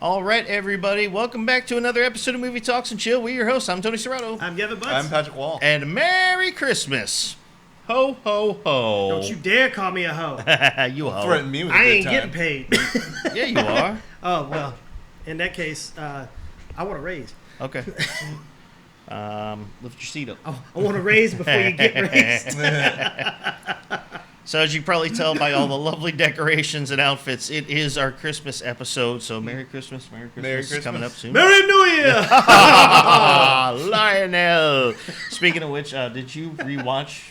All right, everybody. Welcome back to another episode of Movie Talks and Chill. We're your hosts. I'm Tony Serrato. I'm Gavin Butts. I'm Patrick Wall. And Merry Christmas. Ho, ho, ho. Don't you dare call me a hoe. You hoe. Threaten me with a I good ain't time. getting paid. Yeah, you are. Oh, well, in that case, I want a raise. Okay. Lift your seat up. I want a raise before you get raised. So as you probably tell by all the lovely decorations and outfits, it is our Christmas episode. So Merry Christmas. Merry Christmas. Merry Christmas. Coming up soon. Merry New Year! Lionel. Speaking of which, did you rewatch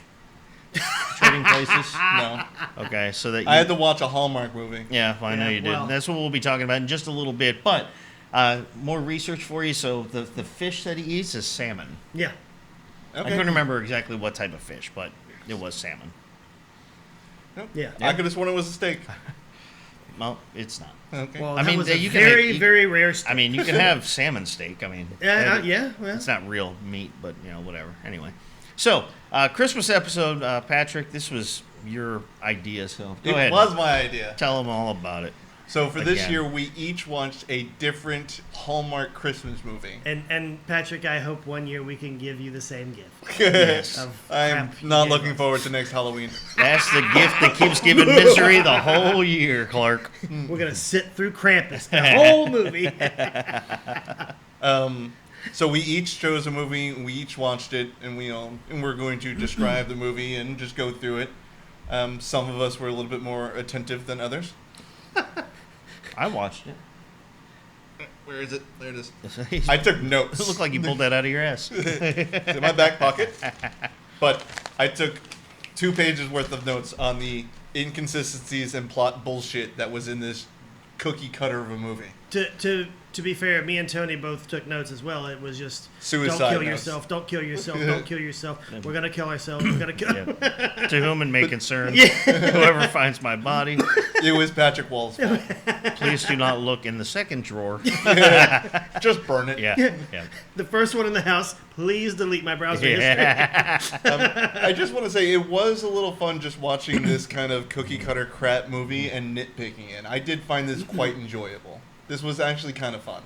Trading Places? No. Okay, so that I had to watch a Hallmark movie. Yeah, I know you did. well. That's what we'll be talking about in just a little bit. But more research for you. So the fish that he eats is salmon. Yeah. I Okay. couldn't remember exactly what type of fish, but it was salmon. Yeah. I could have sworn it was a steak. Well, it's not. Okay. Well, I that mean, was a you can very, have- very rare steak. I mean, you can have salmon steak. I mean, Yeah, well. it's not real meat, but whatever. Anyway, so Christmas episode, Patrick. This was your idea, so go ahead. It was my idea. Tell them all about it. So for this Again. year, we each watched a different Hallmark Christmas movie. And Patrick, I hope one year we can give you the same gift. Yes. Of I'm crap not you looking gave us. forward to next Halloween. That's the gift that keeps giving misery the whole year, Clark. We're going to sit through Krampus, the whole movie. So we each chose a movie, we each watched it, and we're going to describe the movie and just go through it. Some of us were a little bit more attentive than others. I watched it. Where is it? There it is. It I took notes. looked like you pulled that out of your ass. It's in my back pocket. But I took 2 pages worth of notes on the inconsistencies and plot bullshit that was in this cookie cutter of a movie. To be fair, me and Tony both took notes as well. It was just Suicide don't kill notes. yourself, don't kill yourself, don't kill yourself. We're gonna kill ourselves. We're gonna kill. Yeah. To whom it may concern, whoever finds my body, It was Patrick Wall's fault. please do not look in the second drawer. Just burn it. Yeah. The first one in the house. Please delete my browser history. Yeah. I just want to say it was a little fun just watching this kind of cookie cutter crap movie and nitpicking it. I did find this quite enjoyable. This was actually kind of fun.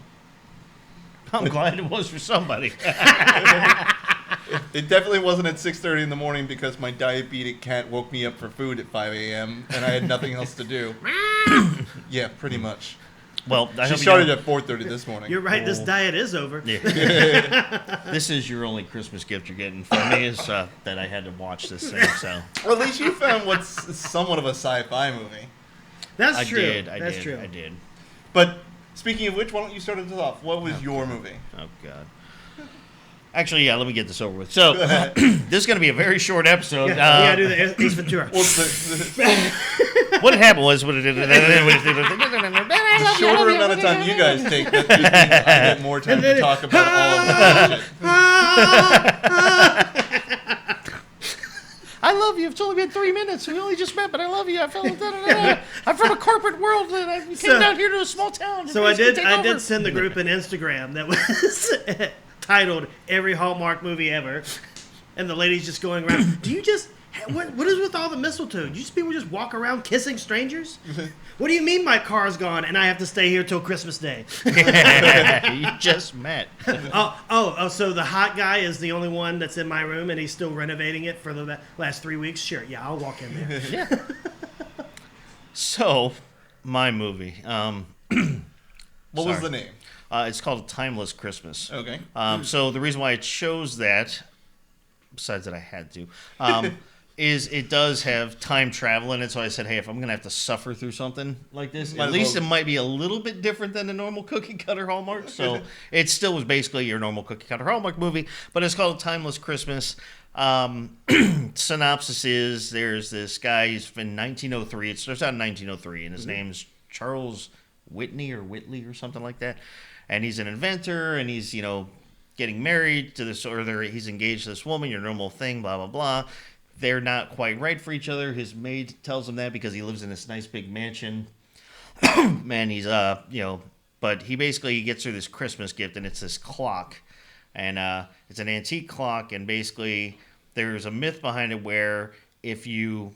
I'm glad it was for somebody. It definitely wasn't at 6:30 in the morning because my diabetic cat woke me up for food at 5 a.m. and I had nothing else to do. Yeah, pretty much. Well, I She hope you started know- at 4:30 this morning. You're right. This diet is over. Yeah. This is your only Christmas gift you're getting from me is that I had to watch this thing. So Well, at least you found what's somewhat of a sci-fi movie. That's I true. did. That's true. I did. But speaking of which, why don't you start us off? What was your movie? Oh God. Actually, yeah. Let me get this over with. So this is going to be a very short episode. Yeah, we gotta do the Ace Ventura. Well, What had happened was the shorter amount of time you guys take, that just means I get more time to talk about all of this shit. I love you. It's only been 3 minutes. We only just met, but I love you. I felt I'm from a corporate world, and I came down here to a small town. So I did send the group an Instagram that was titled "Every Hallmark Movie Ever," and the lady's just going around. Do you just what is with all the mistletoe? Do you people just walk around kissing strangers? What do you mean my car's gone and I have to stay here till Christmas Day? You just met. So the hot guy is the only one that's in my room and he's still renovating it for the last 3 weeks? Sure, yeah, I'll walk in there. Yeah. So, my movie. What was the name? It's called A Timeless Christmas. Okay. So the reason why I chose that, besides that I had to, is it does have time travel in it. So I said, hey, if I'm going to have to suffer through something like this, Might at as least well. it might be a little bit different than the normal cookie cutter Hallmark. So it still was basically your normal cookie cutter Hallmark movie, but it's called Timeless Christmas. Synopsis is there's this guy, he's in 1903. It starts out in 1903, and his name's Charles Whitney or Whitley or something like that. And he's an inventor, and he's, getting married to this, or he's engaged to this woman, your normal thing, blah, blah, blah. They're not quite right for each other. His maid tells him that because he lives in this nice big mansion. Man, he's, but he gets her this Christmas gift, and it's this clock. And it's an antique clock, and basically there's a myth behind it where if you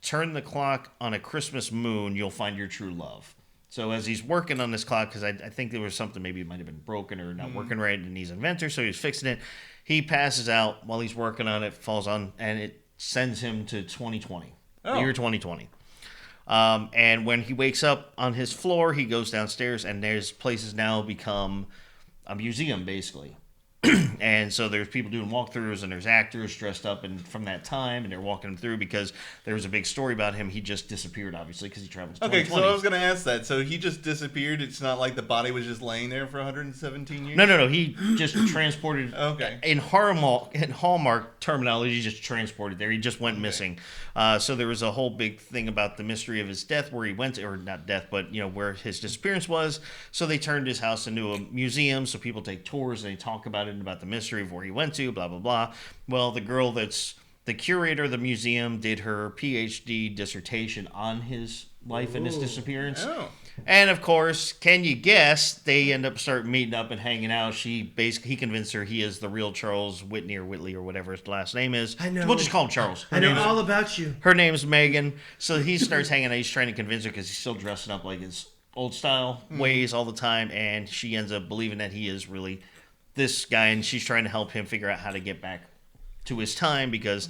turn the clock on a Christmas moon, you'll find your true love. So as he's working on this clock, because I think there was something, maybe it might have been broken or not working right, and he's an inventor, so he's fixing it. He passes out while he's working on it, falls on, and it sends him to 2020, the year 2020. And when he wakes up on his floor, he goes downstairs, and there's places now become a museum, basically. And so there's people doing walkthroughs, and there's actors dressed up and from that time, and they're walking him through because there was a big story about him. He just disappeared, obviously, because he traveled to 2020. So I was going to ask that. So he just disappeared? It's not like the body was just laying there for 117 years? No. He just transported. Okay. In Hallmark terminology, he just transported there. He just went missing. So there was a whole big thing about the mystery of his death, where he went to, or not death, but where his disappearance was. So they turned his house into a museum, so people take tours and they talk about it and about the mystery of where he went to, blah, blah, blah. Well, the girl that's the curator of the museum did her PhD dissertation on his life and his disappearance. Oh. And of course, can you guess, they end up meeting up and hanging out. He convinced her he is the real Charles Whitney or Whitley or whatever his last name is. I know. We'll just call him Charles. I know all about you. Her name's Megan. So he starts hanging out. He's trying to convince her because he's still dressing up like his old style ways all the time. And she ends up believing that he is really this guy, and she's trying to help him figure out how to get back to his time because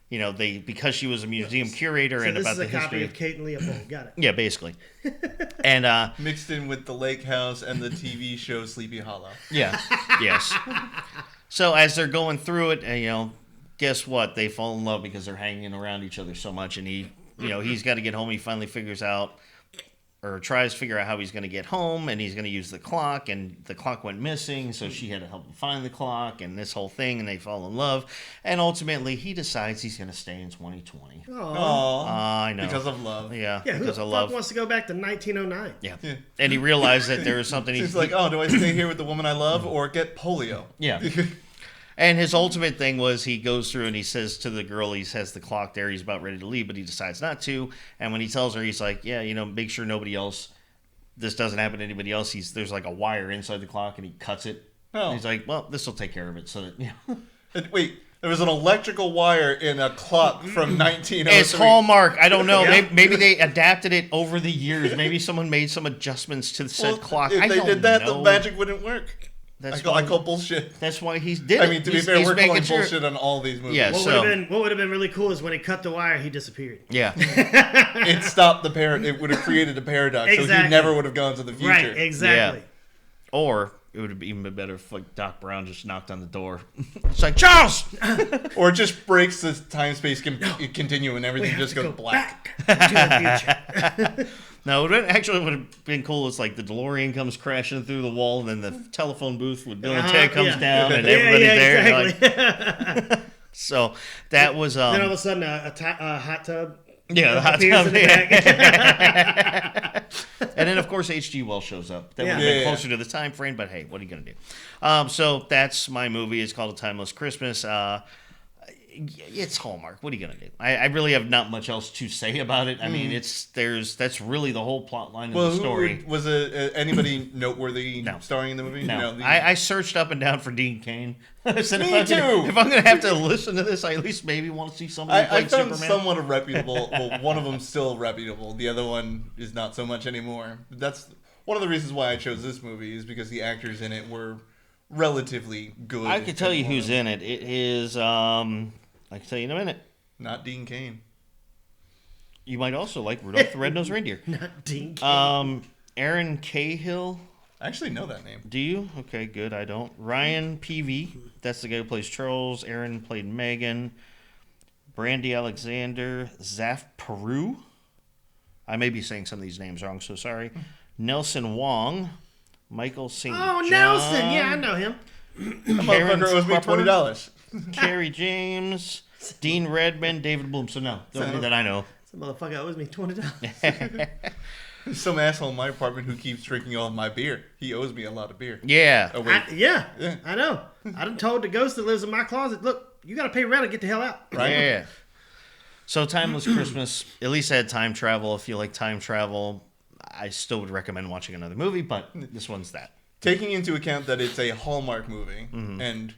because she was a museum curator and about the history. This is a copy of Kate and Leopold. Got it. Yeah, basically. And mixed in with the Lake House and the TV show Sleepy Hollow. Yeah. Yes. So as they're going through it, guess what? They fall in love because they're hanging around each other so much, and he's got to get home. He finally figures out, or tries to figure out how he's going to get home, and he's going to use the clock, and the clock went missing, so she had to help him find the clock, and this whole thing, and they fall in love, and ultimately he decides he's going to stay in 2020. Aww. I know. Because of love. Yeah, Yeah, who because the of fuck love. wants to go back to 1909? Yeah. And he realized that there was something He's like, oh, do I stay here with the woman I love or get polio? Yeah. And his ultimate thing was he goes through and he says to the girl, he has the clock there, he's about ready to leave, but he decides not to. And when he tells her, he's like, yeah, make sure this doesn't happen to anybody else. There's like a wire inside the clock and he cuts it. Oh. He's like, well, this will take care of it. So that, Wait, there was an electrical wire in a clock from 1903. It's Hallmark. I don't know. Yeah. Maybe they adapted it over the years. Maybe someone made some adjustments to the said clock. If I they don't did that, know. the magic wouldn't work. That's I call bullshit. That's why he did it. I mean, to be fair, we're making calling sure- bullshit on all these movies. Yeah. What would have been really cool is when he cut the wire, he disappeared. Yeah. It stopped the it would have created a paradox, so he Exactly. never would have gone to the future. Right, exactly. Or it would have even been better if like Doc Brown just knocked on the door. It's like, Charles! Or it just breaks the time-space continuum and everything just goes black. Back to the future. No, it actually would have been cool. It's like the DeLorean comes crashing through the wall, and then the telephone booth with Bill and Ted comes down, and everybody's there. Exactly. Like, so that was. Then all of a sudden, a hot tub. Yeah, the hot appears tub. in the back. And then, of course, H.G. Wells shows up. That would have Yeah. been Yeah. closer to the time frame, but hey, what are you going to do? So that's my movie. It's called A Timeless Christmas. It's Hallmark. What are you going to do? I really have not much else to say about it. I mean, that's really the whole plot line of the story. Was anybody noteworthy starring in the movie? No. the- I searched up and down for Dean Cain. I said, Me if too. If I'm going to have to listen to this, I at least maybe want to see somebody who I played found Superman. somewhat of reputable. Well, one of them's still reputable. The other one is not so much anymore. That's one of the reasons why I chose this movie is because the actors in it were relatively good. I can tell you who's in it. It is, I can tell you in a minute. Not Dean Cain. You might also like Rudolph the Red-Nosed Reindeer. Not Dean Cain. Aaron Cahill. I actually know that name. Do you? Okay, good. I don't. Ryan Peavy. That's the guy who plays Charles. Aaron played Megan. Brandy Alexander. Zaf Peru. I may be saying some of these names wrong, so sorry. Nelson Wong. Michael St. Oh, John. Nelson. Yeah, I know him. That motherfucker owes me $20. Carrie James. Dean Redmond. David Bloom. So no, nobody that I know. Some motherfucker owes me $20. There's some asshole in my apartment who keeps drinking all of my beer. He owes me a lot of beer. Yeah. Oh, wait. Yeah, Yeah. I know. I done told the ghost that lives in my closet, look, you got to pay rent to get the hell out. Right? Yeah. So Timeless Christmas, at least had time travel. If you like time travel, I still would recommend watching another movie, but this one's that. Taking into account that it's a Hallmark movie, and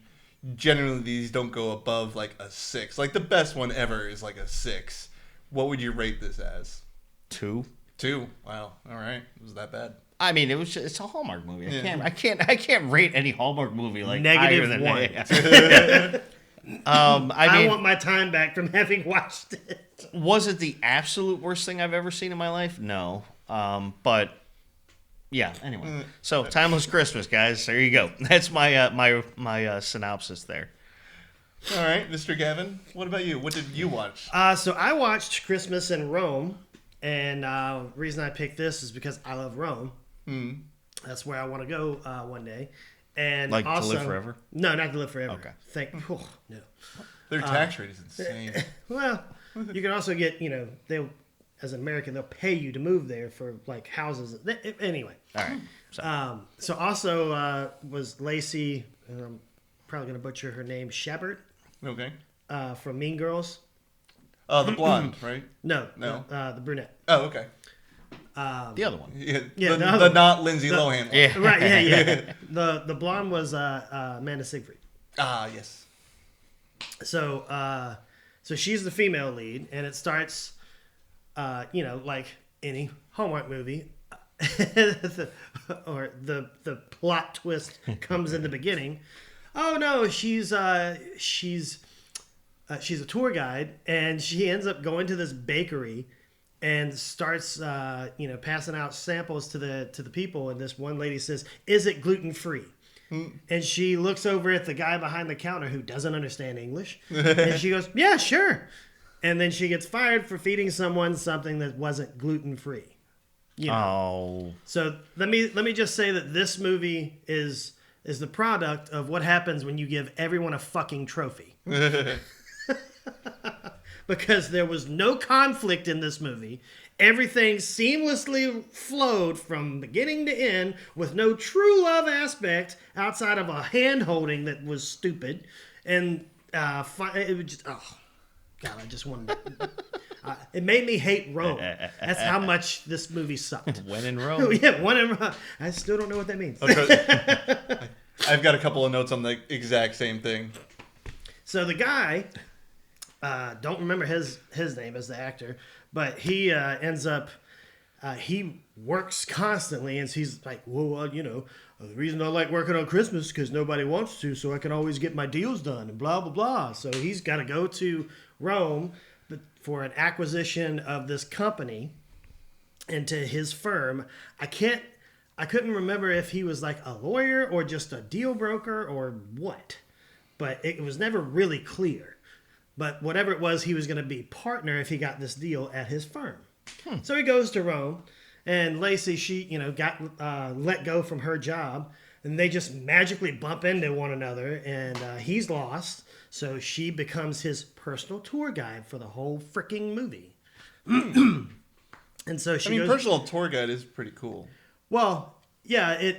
generally these don't go above like a 6. Like the best one ever is like a 6. What would you rate this as? 2. 2. Wow. All right. It was that bad. I mean, it's a Hallmark movie. Yeah. I can't rate any Hallmark movie like Negative higher than 1. I mean, want my time back from having watched it. was it the absolute worst thing I've ever seen in my life? No. But yeah. Anyway, so Timeless Christmas, guys. There you go. That's my my synopsis there. All right, Mr. Gavin. What about you? What did you watch? So I watched Christmas in Rome, and the reason I picked this is because I love Rome. That's where I want to go one day. And Like also, to live forever? No, not to live forever. Okay. No. Their tax rate is insane. Well, you can also get, they'll, as an American, they'll pay you to move there for like houses. Anyway. All right. So also was Lacey, I'm probably going to butcher her name, Shepard Okay. from Mean Girls. The blonde, right? No. No. The brunette. Oh, okay. The other one. Yeah, the not Lindsay Lohan one. Yeah. Right, yeah. The blonde was Amanda Siegfried. Ah, yes. So she's the female lead, and it starts, like any Hallmark movie, or the plot twist comes in the beginning. Oh no, she's a tour guide, and she ends up going to this bakery and starts passing out samples to the people, and this one lady says, "Is it gluten free?" And she looks over at the guy behind the counter who doesn't understand English, and she goes, "Yeah, sure." And then she gets fired for feeding someone something that wasn't gluten free. Oh. So let me just say that this movie is the product of what happens when you give everyone a fucking trophy. Because there was no conflict in this movie. Everything seamlessly flowed from beginning to end with no true love aspect outside of a hand holding that was stupid. And it was just, oh, God, I just wanted to, it made me hate Rome. That's how much this movie sucked. When in Rome. Yeah, when in Rome. I still don't know what that means. Okay. I've got a couple of notes on the exact same thing. So the guy, don't remember his name as the actor, but he ends up, he works constantly, and he's like, well, the reason I like working on Christmas is because nobody wants to, so I can always get my deals done, and blah, blah, blah. So he's got to go to Rome for an acquisition of this company into his firm. I couldn't remember if he was like a lawyer or just a deal broker or what, but it was never really clear. But whatever it was, he was going to be partner if he got this deal at his firm. So he goes to Rome, and Lacey, she got let go from her job, and they just magically bump into one another, and he's lost. So she becomes his personal tour guide for the whole freaking movie. And so she goes, personal tour guide is pretty cool. well, yeah,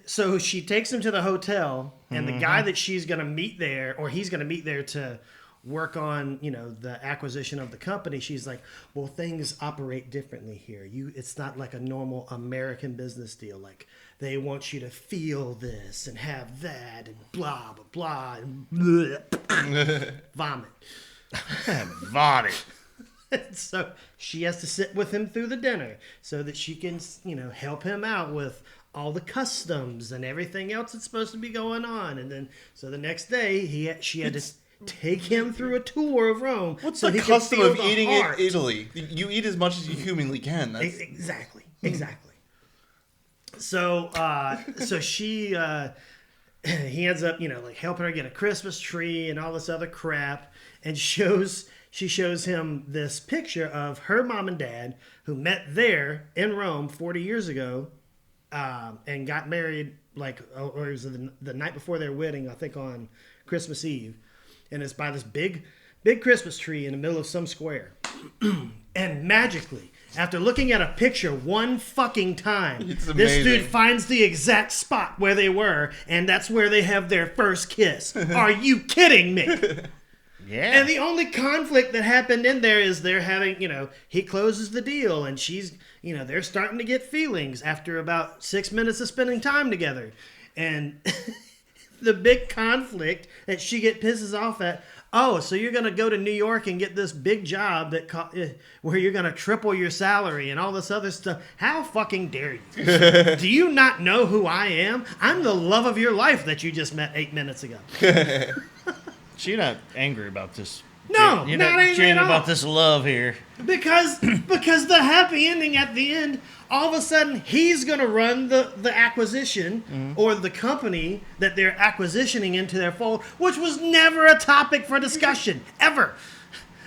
so she takes him to the hotel, and the guy that she's going to meet there, or he's going to meet there to work on, the acquisition of the company, she's like, well, things operate differently here. It's not like a normal American business deal. Like, they want you to feel this and have that and blah, blah, blah, and bleh, vomit. Vomit. So she has to sit with him through the dinner so that she can, help him out with all the customs and everything else that's supposed to be going on. And then, so the next day, she had to take him through a tour of Rome. What's so the he could custom feel of the eating heart. in Italy? You eat as much as you humanly can. That's... Exactly. So, she, he ends up, helping her get a Christmas tree and all this other crap, and she shows him this picture of her mom and dad who met there in Rome 40 years ago, and got married or it was the night before their wedding, I think on Christmas Eve, and it's by this big Christmas tree in the middle of some square. And magically, after looking at a picture one fucking time, this dude finds the exact spot where they were, and that's where they have their first kiss. Are you kidding me? Yeah. And the only conflict that happened in there is they're having, he closes the deal, and she's, they're starting to get feelings after about 6 minutes of spending time together. And the big conflict that she pisses off at, oh, so you're going to go to New York and get this big job where you're going to triple your salary and all this other stuff. How fucking dare you? Do you not know who I am? I'm the love of your life that you just met 8 minutes ago. So you're not angry about this? No, you're not angry cheering at all. about this love here. Because the happy ending at the end, all of a sudden he's going to run the acquisition or the company that they're acquisitioning into their fold, which was never a topic for discussion ever.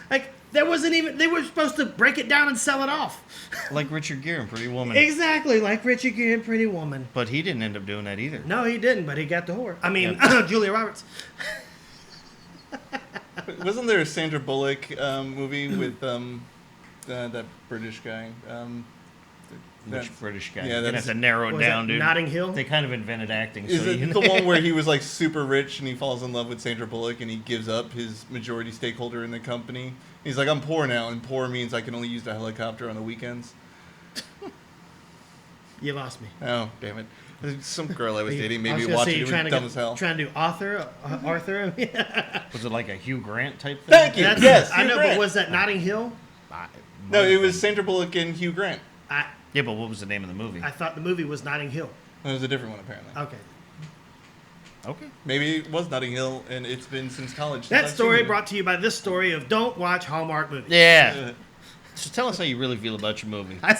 Like there wasn't even. They were supposed to break it down and sell it off. Like Richard Gere in Pretty Woman. Exactly, like Richard Gere in Pretty Woman. But he didn't end up doing that either. No, he didn't, but he got the whore. I mean, Julia Roberts. Wasn't there a Sandra Bullock movie with that British guy? Which British guy? Yeah, You're gonna that's- have to narrow it Was down, that dude. Notting Hill? They kind of invented acting. Is so it you the one where he was like super rich and he falls in love with Sandra Bullock and he gives up his majority stakeholder in the company? He's like, I'm poor now, and poor means I can only use the helicopter on the weekends. You lost me. Oh, damn it. Some girl I was dating I maybe was gonna watched say, it. you're It trying was to dumb as hell. Trying to do Arthur. Was it like a Hugh Grant type thing? Thank you. Yes, I Hugh know, Grant. but was that Notting Hill? No, it was Sandra Bullock and Hugh Grant. Yeah, but what was the name of the movie? I thought the movie was Notting Hill. It was a different one, apparently. Okay. Okay. Maybe it was Notting Hill, and it's been since college. That since I've story seen it. brought to you by this story of don't watch Hallmark movies. Yeah. So tell us how you really feel about your movie. I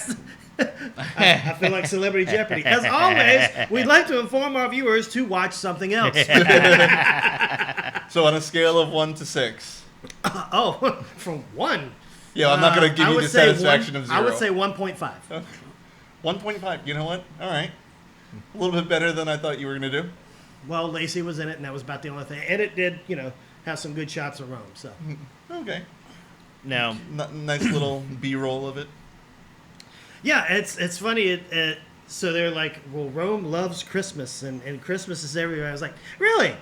feel like Celebrity Jeopardy. As always, we'd like to inform our viewers to watch something else. So on a scale of 1 to 6. Oh, from 1. Yeah, I'm not going to give I you would the say satisfaction one- of 0. I would say 1.5. 1.5. You know what? All right. A little bit better than I thought you were going to do. Well, Lacey was in it, and that was about the only thing. And it did, have some good shots of Rome. So Okay. Now, Nice little B-roll of it. yeah, it's funny. So they're like, well, Rome loves Christmas, and Christmas is everywhere. I was like, really?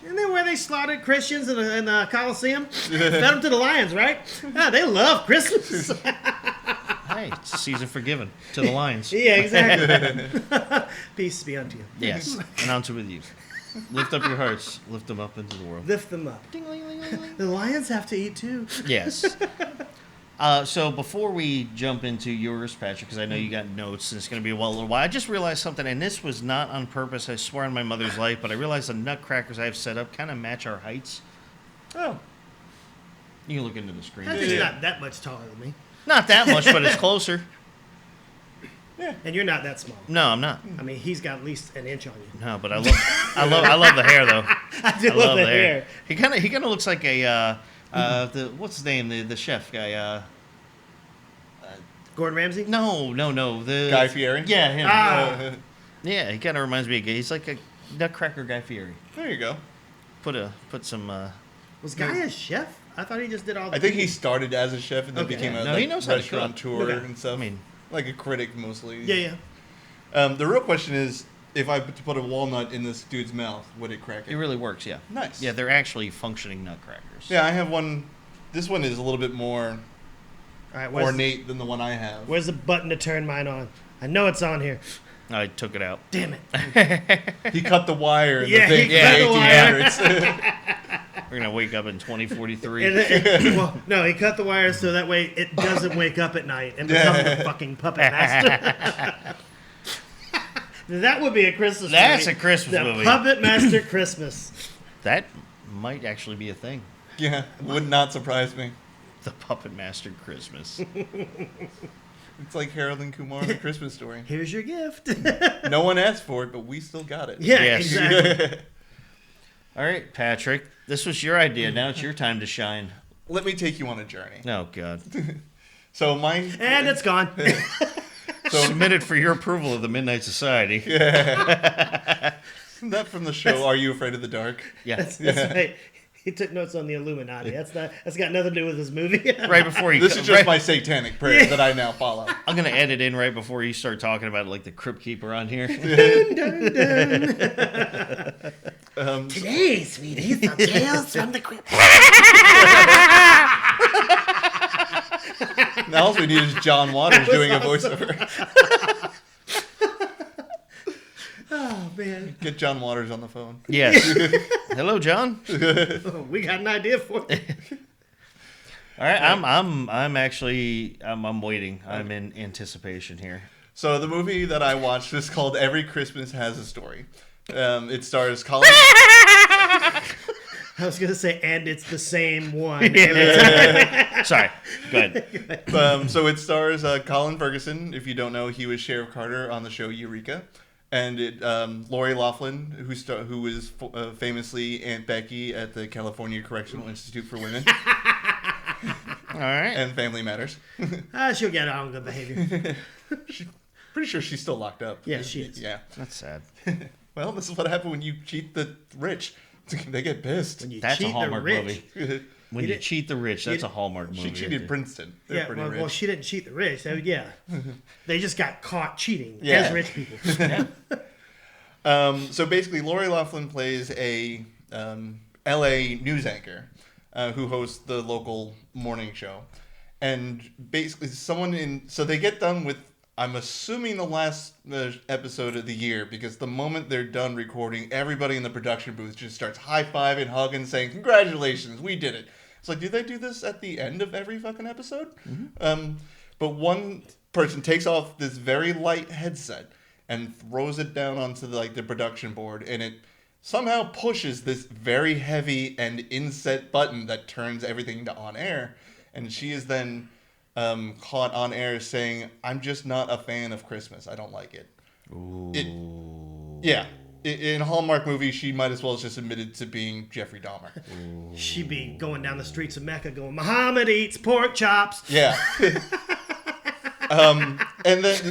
Isn't that where they slaughtered Christians in the Colosseum? Fed them to the lions, right? Yeah, they love Christmas. hey, it's a season for giving to the lions. Yeah, exactly. Peace be unto you. Yes, and onto with you. Lift up your hearts, lift them up into the world. Lift them up. The lions have to eat too. Yes. So before we jump into yours, Patrick, because I know you got notes and it's going to be a little while, I just realized something, and this was not on purpose. I swear on my mother's life, but I realized the nutcrackers I have set up kind of match our heights. Oh. You can look into the screen. I think you're not that much taller than me, Not that much, but it's closer. and you're not that small. No, I'm not. I mean, he's got at least an inch on you. No, but I love the hair though. I do love the hair. He kind of looks like a what's his name, the chef guy. Gordon Ramsay? No, the Guy Fieri? Yeah, him. Ah. Yeah, he kind of reminds me of he's like a nutcracker Guy Fieri. There you go. Put some. Was Guy a chef? I thought he just did all the I think he cooking. started as a chef and then Okay. became a No, he knows how to cook. restaurateur Okay. and stuff. I mean, like a critic mostly. Yeah. The real question is, if I put a walnut in this dude's mouth, would it crack it? it really works. Yeah. Nice. Yeah, they're actually functioning nutcrackers. Yeah, I have one. This one is a little bit more All right, ornate than the one I have. where's the button to turn mine on? I know it's on here. I took it out. Damn it. He cut the wire. In Yeah, the thing he for cut the 1800s. We're gonna wake up in 2043. Well, no, he cut the wires so that way it doesn't wake up at night and become the fucking puppet master. That would be a Christmas That's movie. a Christmas The movie. Puppet Master Christmas. That might actually be a thing. Yeah, would not surprise me. The Puppet Master Christmas. It's like Harold and Kumar, the Christmas story. Here's your gift. No one asked for it, but we still got it. Yeah, Yes. exactly. All right, Patrick. This was your idea. Now it's your time to shine. Let me take you on a journey. Oh God. So mine. And it's gone. Submitted for your approval of the Midnight Society. That from the show Are You Afraid of the Dark? Yeah. That's right. He took notes on the Illuminati. That's got nothing to do with this movie. Right before you. This is just my satanic prayer that I now follow. I'm gonna edit in right before you start talking about like the Crypt Keeper on here. Dun, dun, dun. So- Today, sweeties, the tales from the crypt. Now all we need is John Waters doing a voiceover. Oh, man. Get John Waters on the phone. Yes. Hello, John. Oh, we got an idea for it. All right, I'm actually waiting. I'm in anticipation here. So the movie that I watched is called Every Christmas Has a Story. It stars Colin. I was going to say, and it's the same one. Sorry, go ahead. So it stars Colin Ferguson. If you don't know, he was Sheriff Carter on the show Eureka. And Lori Loughlin, who was famously Aunt Becky at the California Correctional Institute for Women. All right. And Family Matters. She'll get on good behavior. Pretty sure she's still locked up. Yeah, she is. Yeah. That's sad. Well, this is what happens when you cheat the rich. They get pissed. When you That's a cheat Hallmark the rich. She When you cheat the rich, that's a Hallmark movie. cheated Princeton. They're pretty rich. Well, she didn't cheat the rich. So, yeah. They just got caught cheating Yeah. as rich people. So basically, Lori Loughlin plays a L.A. news anchor who hosts the local morning show. And basically, so they get done with, I'm assuming, the last episode of the year, because the moment they're done recording, everybody in the production booth just starts high-fiving, hugging, saying, congratulations, we did it. It's like, do they do this at the end of every fucking episode? Mm-hmm. But one person takes off this very light headset and throws it down onto the production board, and it somehow pushes this very heavy and inset button that turns everything to on air. And she is then caught on air saying, I'm just not a fan of Christmas. I don't like it. Ooh. In Hallmark movies, she might as well have just admitted to being Jeffrey Dahmer. She'd be going down the streets of Mecca going, Muhammad eats pork chops. Yeah. And then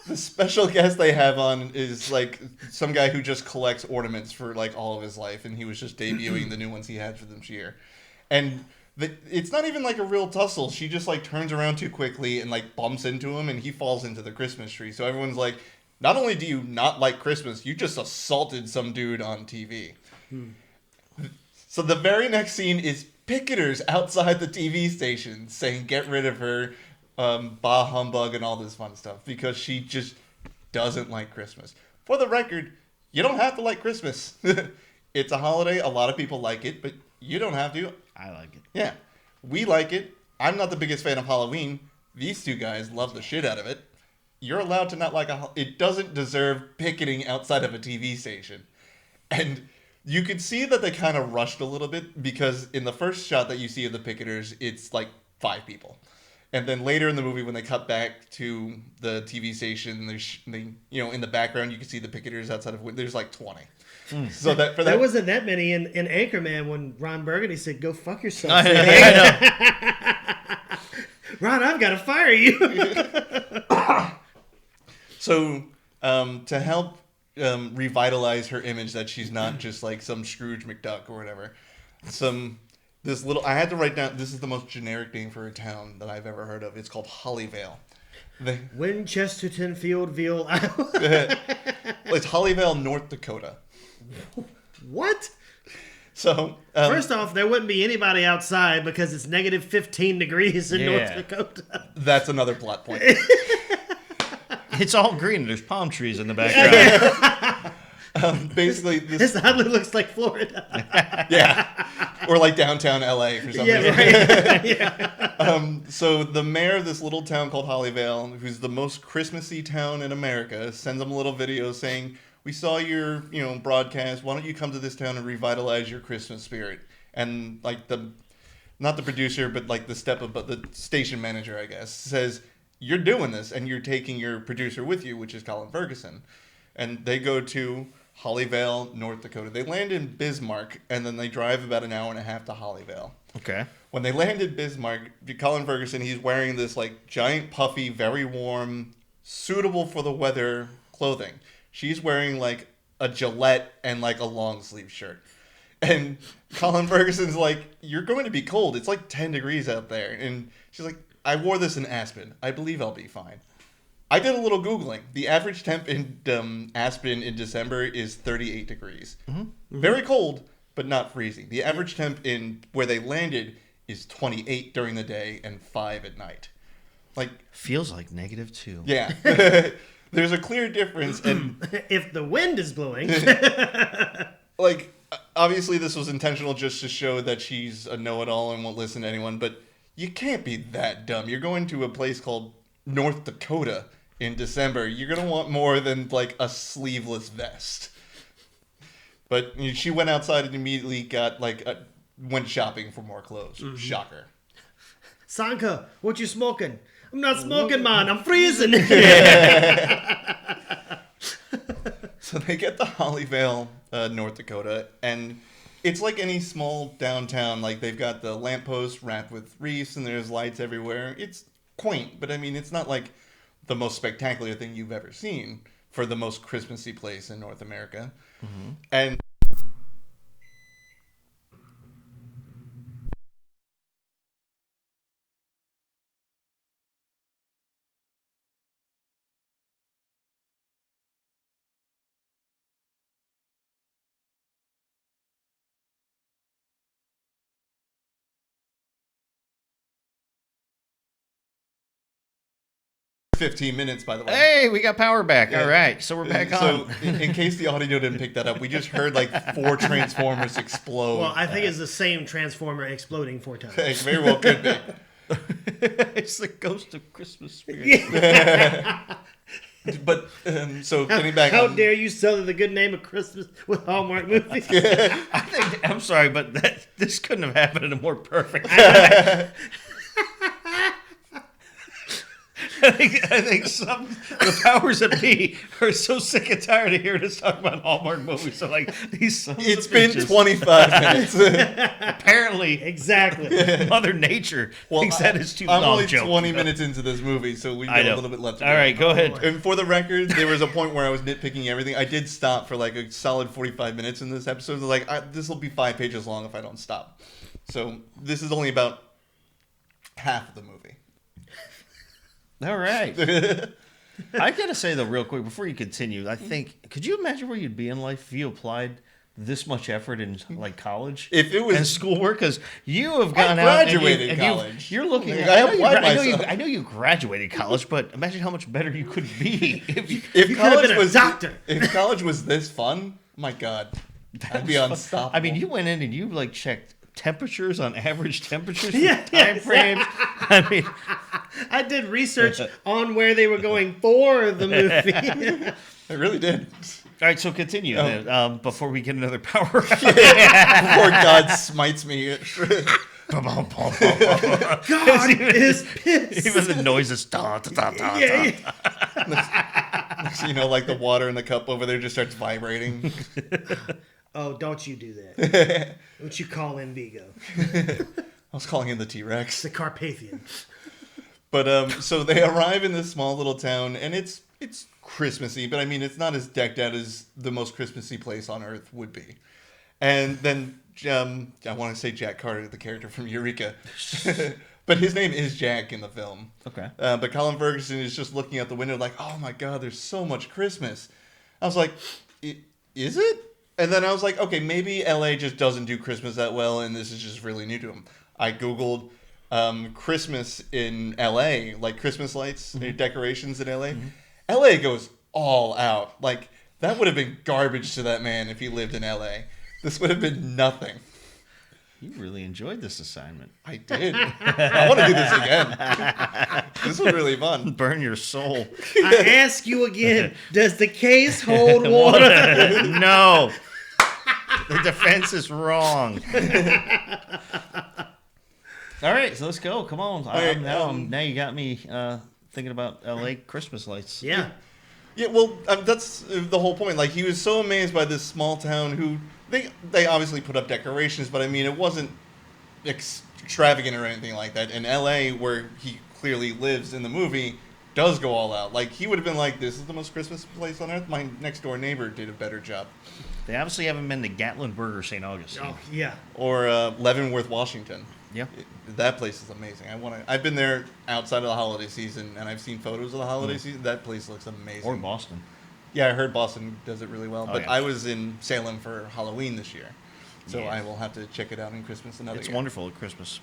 the special guest they have on is some guy who just collects ornaments for all of his life, and he was just debuting the new ones he had for this year. And it's not even a real tussle. She just turns around too quickly and bumps into him, and he falls into the Christmas tree. So everyone's like, not only do you not like Christmas, you just assaulted some dude on TV. So the very next scene is picketers outside the TV station saying, get rid of her, bah humbug, and all this fun stuff, because she just doesn't like Christmas. For the record, you don't have to like Christmas. It's a holiday. A lot of people like it, but you don't have to. I like it. Yeah, we like it. I'm not the biggest fan of Halloween. These two guys love the shit out of it. You're allowed to not like it doesn't deserve picketing outside of a TV station. And you could see that they kind of rushed a little bit, because in the first shot that you see of the picketers, it's 5 people. And then later in the movie, when they cut back to the TV station, in the background, you can see the picketers outside of there's 20. So there wasn't that many in Anchorman when Ron Burgundy said, "Go fuck yourself." I know. Ron, I've got to fire you. So to help revitalize her image, that she's not just some Scrooge McDuck or whatever, I had to write down, this is the most generic name for a town that I've ever heard of. It's called Hollyvale. Winchesterton Field, Veal. It's Hollyvale, North Dakota. What? So first off, there wouldn't be anybody outside because it's negative 15 degrees in North Dakota. That's another plot point. It's all green. There's palm trees in the background. Basically, this oddly looks like Florida. Yeah, or downtown LA for some reason. Right. Yeah. So the mayor of this little town called Hollyvale, who's the most Christmassy town in America, sends them a little video saying, we saw your broadcast. Why don't you come to this town and revitalize your Christmas spirit? And not the producer, but the station manager, I guess, says, you're doing this, and you're taking your producer with you, which is Colin Ferguson. And they go to Hollyvale, North Dakota. They land in Bismarck, and then they drive about an hour and a half to Hollyvale. Okay. When they land in Bismarck, Colin Ferguson, he's wearing this giant, puffy, very warm, suitable for the weather clothing. She's wearing a Gillette and a long sleeve shirt. And Colin Ferguson's you're going to be cold. It's 10 degrees out there. And she's like, I wore this in Aspen. I believe I'll be fine. I did a little Googling. The average temp in Aspen in December is 38 degrees. Mm-hmm. Very cold, but not freezing. The average temp in where they landed is 28 during the day and 5 at night. Feels like -2. Yeah. there's a clear difference, and If the wind is blowing. like obviously this was intentional just to show that she's a know-it-all and won't listen to anyone, but you can't be that dumb. You're going to a place called North Dakota in December. You're gonna want more than like a sleeveless vest. But she went outside and immediately got went shopping for more clothes. Shocker. Sanka, what you smoking? I'm not smoking, man. I'm freezing. So they get to Hollyvale, North Dakota, and it's like any small downtown. Like, they've got the lampposts wrapped with wreaths, and there's lights everywhere. It's quaint, but I mean, it's not like the most spectacular thing you've ever seen for the most Christmassy place in North America. Mm-hmm. And 15 minutes, by the way. Hey, we got power back. Yeah. All right, so we're back on. So, in case the audio didn't pick that up, we just heard like 4 Transformers explode. Well, I think it's the same Transformer exploding 4 times. It very well could be. It's the ghost of Christmas spirit. But so getting back, how dare you sell the good name of Christmas with Hallmark movies? I'm sorry, but this couldn't have happened in a more perfect time. I think the powers that be are so sick and tired of hearing us talk about Hallmark movies. So like these. It's been 25 minutes. Apparently, exactly. Mother Nature thinks that is too long. I'm only 20 minutes into this movie, so we've got a little bit left to go. All right, go ahead. And for the record, there was a point where I was nitpicking everything. I did stop for like a solid 45 minutes in this episode. Like, this will be 5 pages long if I don't stop. So this is only about half of the movie. All right. I gotta say though, real quick, before you continue, I think, could you imagine where you'd be in life if you applied this much effort in like college, if it was and schoolwork? Because you have gone out graduated college. You're looking. I know you graduated college, but imagine how much better you could be if you college could have been a doctor. If college was this fun, my God, I'd be unstoppable. I mean, you went in and you like checked temperatures on average temperatures, time frames. I mean, I did research on where they were going for the movie. I really did. All right, so continue then, before we get another power. Before God smites me. God is pissed. Even the noises. Da, da, da, da, You know, like the water in the cup over there just starts vibrating. Oh, don't you do that. Don't you call in Vigo. I was calling in the T-Rex. The Carpathian. But so they arrive in this small little town, and it's Christmassy, but I mean, it's not as decked out as the most Christmassy place on Earth would be. And then I want to say Jack Carter, the character from Eureka. But his name is Jack in the film. Okay. But Colin Ferguson is just looking out the window like, oh my God, there's so much Christmas. I was like, is it? And then I was like, okay, maybe LA just doesn't do Christmas that well, and this is just really new to them. I Googled Christmas in LA, like Christmas lights, decorations in LA. Mm-hmm. LA goes all out. Like, that would have been garbage to that man if he lived in LA. This would have been nothing. You really enjoyed this assignment. I did. I want to do this again. This was really fun. Burn your soul. I ask you again, does the case hold water? No. The defense is wrong. All right, so let's go. Come on. Now you got me thinking about LA Christmas lights. Yeah. Yeah, well, that's the whole point. Like, he was so amazed by this small town who... They obviously put up decorations, but I mean, it wasn't extravagant or anything like that. And LA, where he clearly lives in the movie, does go all out. Like, he would have been like, this is the most Christmas place on Earth. My next door neighbor did a better job. They obviously haven't been to Gatlinburg or St. Augustine. Oh, yeah. Or Leavenworth, Washington. Yeah. That place is amazing. I've been there outside of the holiday season, and I've seen photos of the holiday season. That place looks amazing. Or Boston. Yeah, I heard Boston does it really well. But yeah. I was in Salem for Halloween this year. So I will have to check it out in Christmas another year. It's wonderful at Christmas.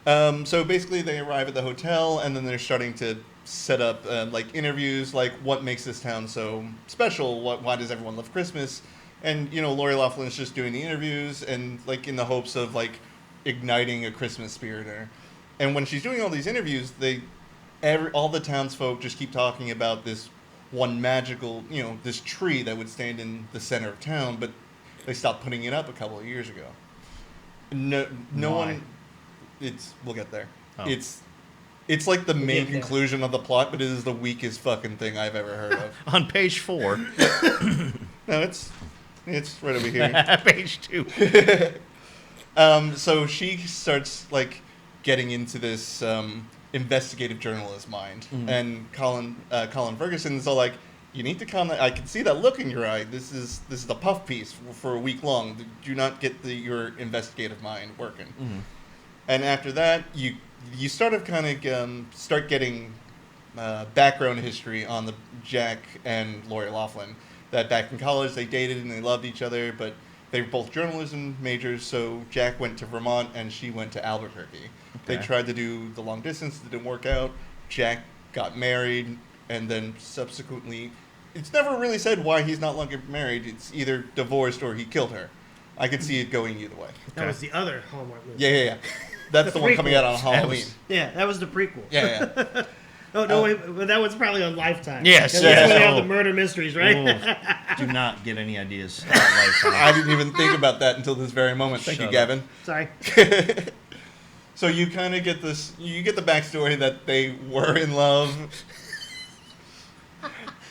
So basically they arrive at the hotel, and then they're starting to set up like interviews, like what makes this town so special? Why does everyone love Christmas? And Lori Loughlin's just doing the interviews and like in the hopes of like igniting a Christmas spirit there. And when she's doing all these interviews, all the townsfolk just keep talking about this one magical, this tree that would stand in the center of town, but they stopped putting it up a couple of years ago. No Why? one. We'll get there. Oh. It's like the main get there. conclusion of the plot, but it is the weakest fucking thing I've ever heard of. On page 4. No, it's right over here. Page 2. So she starts like getting into this investigative journalist mind, and Colin Ferguson is all like, "You need to calm that. I can see that look in your eye. This is the puff piece for a week long. Do not get your investigative mind working." And after that, you start getting background history on the Jack and Lori Loughlin. That back in college they dated and they loved each other, but they were both journalism majors. So Jack went to Vermont and she went to Albuquerque. They Okay. tried to do the long distance, it didn't work out. Jack got married, and then subsequently, it's never really said why he's not longer married. It's either divorced or he killed her. I could see it going either way. That was the other Hallmark movie. Yeah. That's the one coming out on Halloween. Yeah, that was the prequel. Yeah. Oh no, wait, but that was probably on Lifetime. Yes, 'Cause yes. that's where they have Oh. the murder mysteries, right? Ooh, do not get any ideas about Lifetime. I didn't even think about that until this very moment. Thank you, Shut Gavin. Sorry. So you kind of get you get the backstory that they were in love,